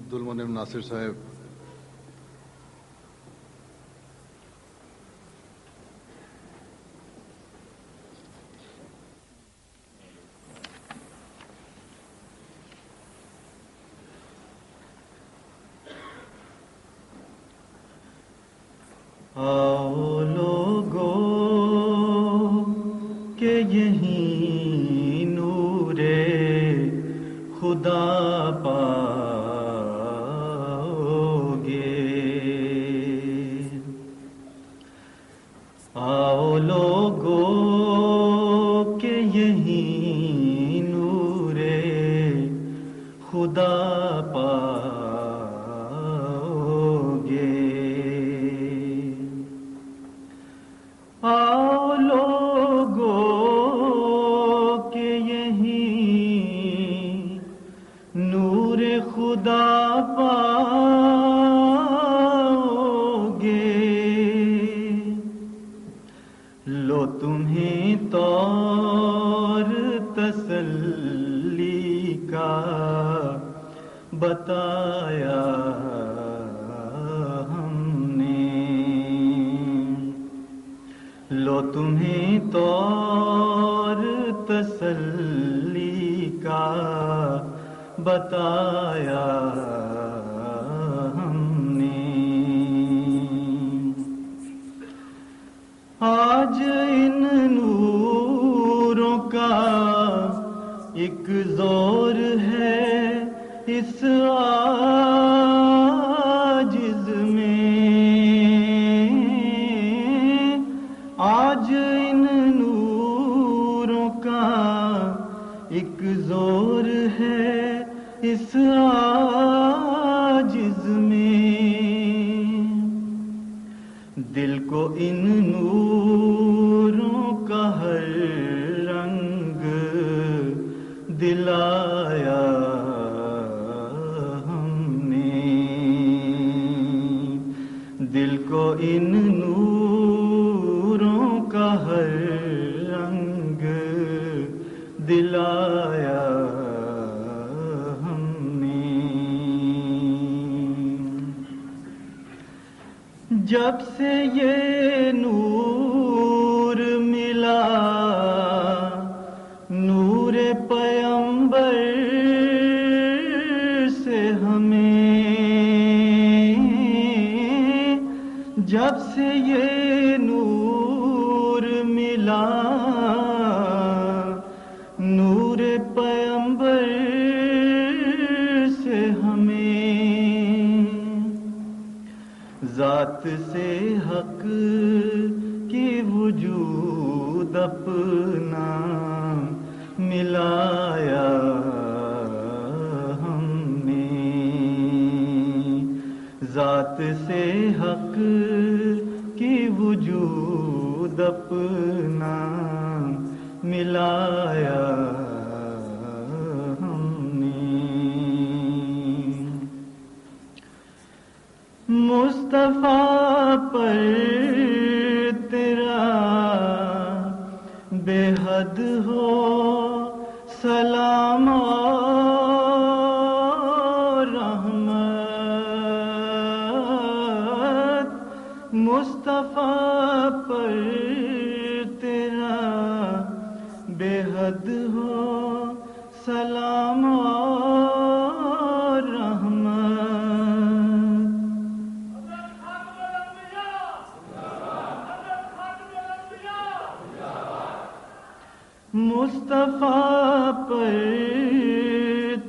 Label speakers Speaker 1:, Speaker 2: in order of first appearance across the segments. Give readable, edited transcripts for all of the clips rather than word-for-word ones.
Speaker 1: عبدالمنعم ناصر صاحب،
Speaker 2: آؤ لوگو کہ یہیں نور خدا پاؤ گے، آؤ لوگو کہ یہیں نور خدا پاؤ گے، آؤ لوگو کہ یہیں نور خدا پاؤ گے، لو تمہیں طور تسلی کا بتایا ہم نے، لو تمہیں طور تسلی کا بتایا ہم نے، آج ان نوروں کا ایک زور ہے اس عاجز میں، آج ان نوروں کا ایک زور ہے اس عاجز میں، دل کو ان نوروں کا ہر رنگ دلایا ہم نے، دل کو ان نوروں کا ہر رنگ دلایا ہم نے، جب سے یہ نور ملا نور پیغمبر سے ہمیں، جب سے یہ نور ملا نور پیغمبر سے ہمیں، ذات سے حق کی وجود اپنا ملایا ہم نے، ذات سے حق کی وجود اپنا ملایا ہم نے، مصطفیٰ پر تیرا بے حد ہو سلام اور رحمت، مصطفیٰ پر تیرا بے حد ہو سلام اور رحمت، مصطفیٰ پر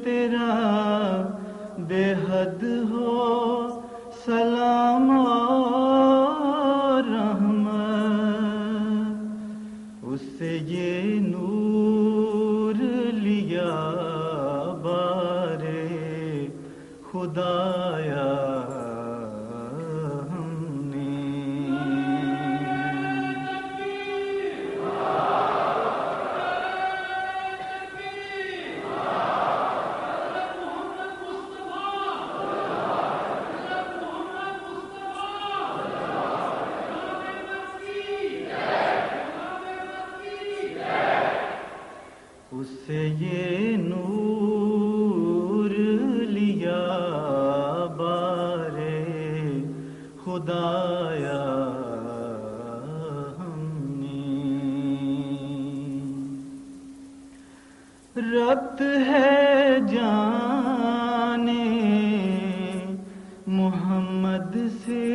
Speaker 2: تیرا بے حد ہو سلام اور رحمت، اس سے یہ نور لیا بارے خدایا ہم نے، اس سے یہ نور لیا ربط ہے جانے محمد سے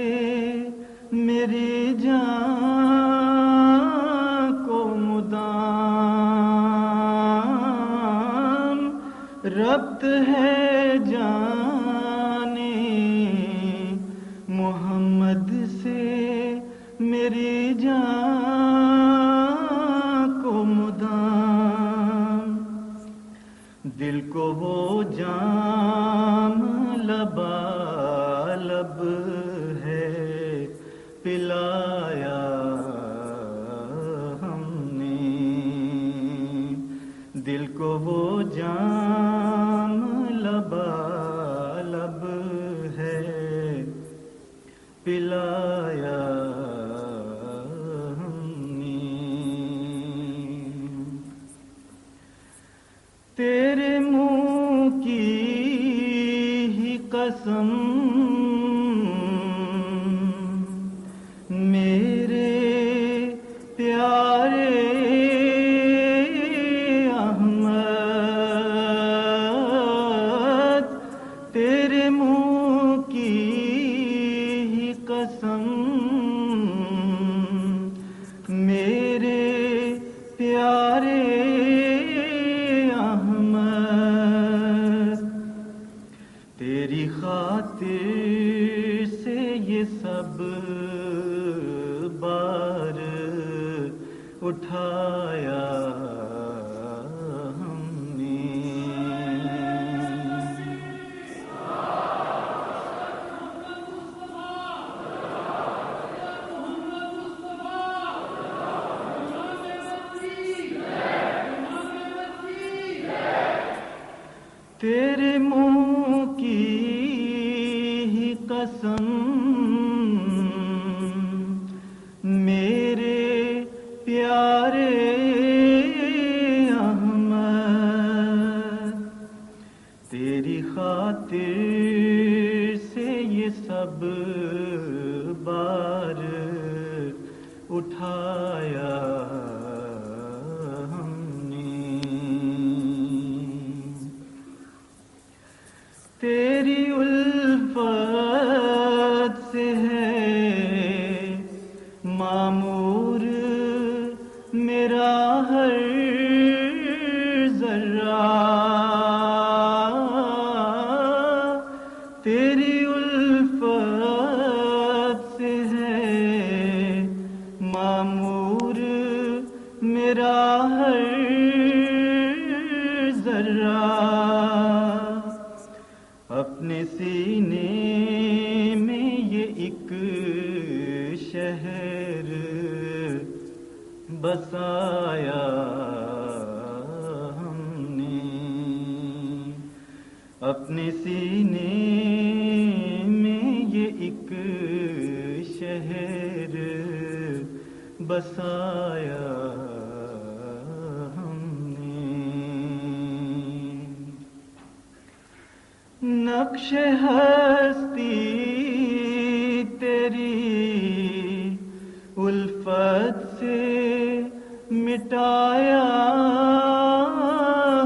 Speaker 2: میری جان کو مدام، ربط ہے جانے محمد سے میری جان کو مدام، دل کو وہ جام لبالب ہے پلایا ہم نے، دل کو وہ جام لبالب ہے پلایا ہم نے، تیرے منہ کی ہی قسم میرے پیارے احمد، تیرے منہ کی ہی قسم میرے پیارے احمد، تیری خاطر سے یہ سب بار اٹھایا ہم نے، تیرے منہ کی ہی قسم میرے پیارے احمد، تیری خاطر سے یہ سب بار اٹھایا ہم نے، تیری الفت سے ہے معمور میرا ہر ذرہ، تیری الفت سے ہے معمور میرا ہر ذرہ، اپنے سینے میں یہ ایک شہر بسایا ہم نے، اپنے سینے میں یہ ایک شہر بسایا ہم نے، نقش ہستی تیری الفت سے مٹایا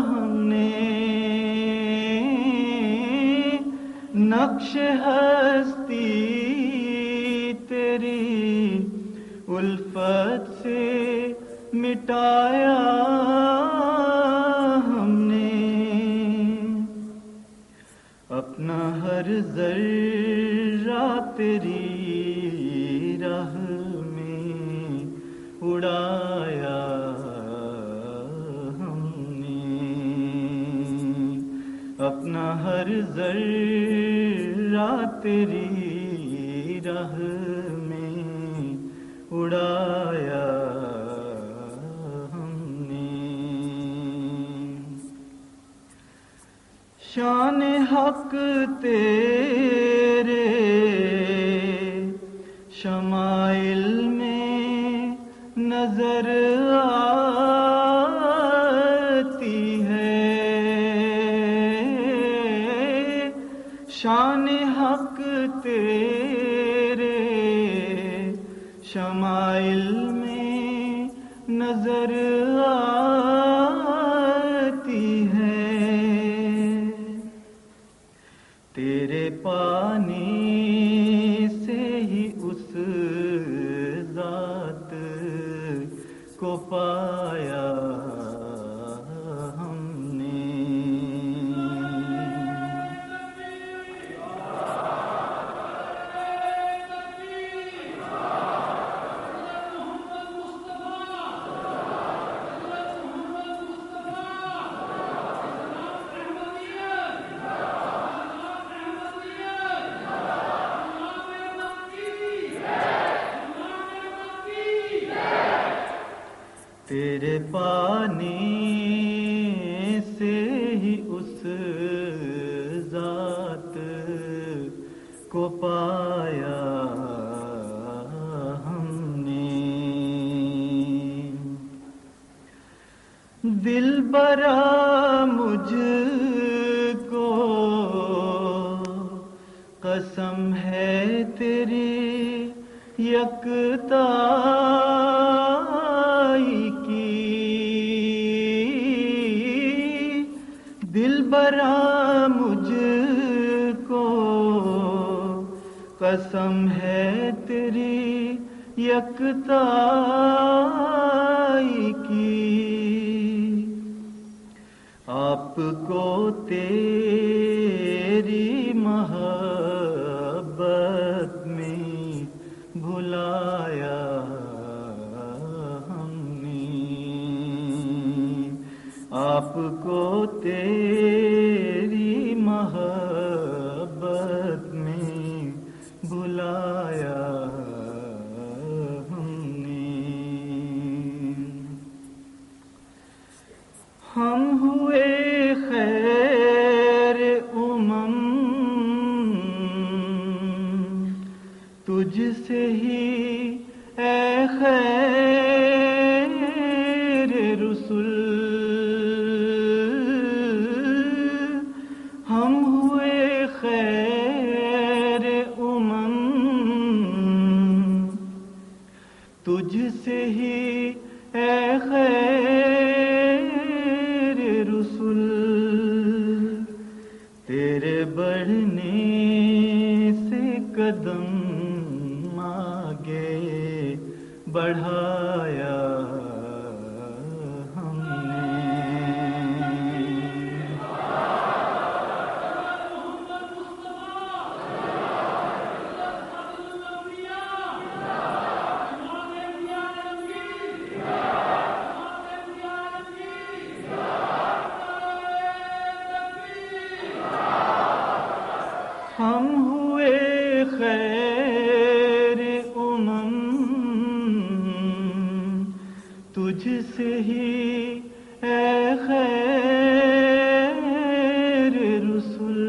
Speaker 2: ہم نے، نقش ہستی تیری الفت سے مٹایا ہم نے، اپنا ہر ذرہ تیری راہ میں اڑایا ہم نے، اپنا ہر ذرہ تیری راہ میں اڑایا ہم نے، شان حق تیرے شمائل میں نظر آتی ہے، شان حق تیرے شمائل میں نظر آتی ہے، تیرے پانی سے ہی اس ذات کو پایا ہم نے. تیرے پانی سے ہی اس ذات کو پایا ہم نے. دلبرا مجھ کو قسم ہے تیری یکتائی کی. دلبرا مجھ کو قسم ہے تیری یکتائی کی. آپ کو تیری محبت میں بھلایا ہم نے. آپ کو تیری محبت میں بھلایا ہم نے. ہم ہوئے خیر امم تجھ سے ہی اے خیر رسول. ہم ہوئے خیر امم تجھ سے ہی اے خیر رسول. تیرے بڑھنے سے قدم آگے بڑھایا ہم نے. ہم ہوئے خیر امم تجھ سے ہی اے خیر رسول.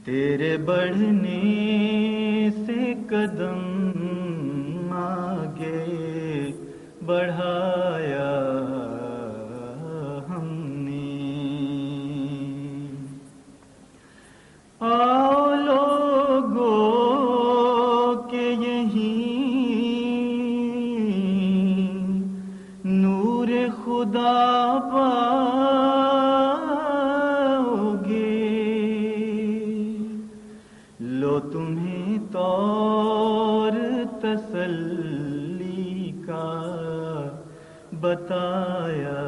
Speaker 2: تیرے بڑھنے سے قدم آگے بڑھایا ہم نے. آؤ لوگو کہ یہیں نور خدا پاؤ گے. لو تمہیں طور تسلی کا بتایا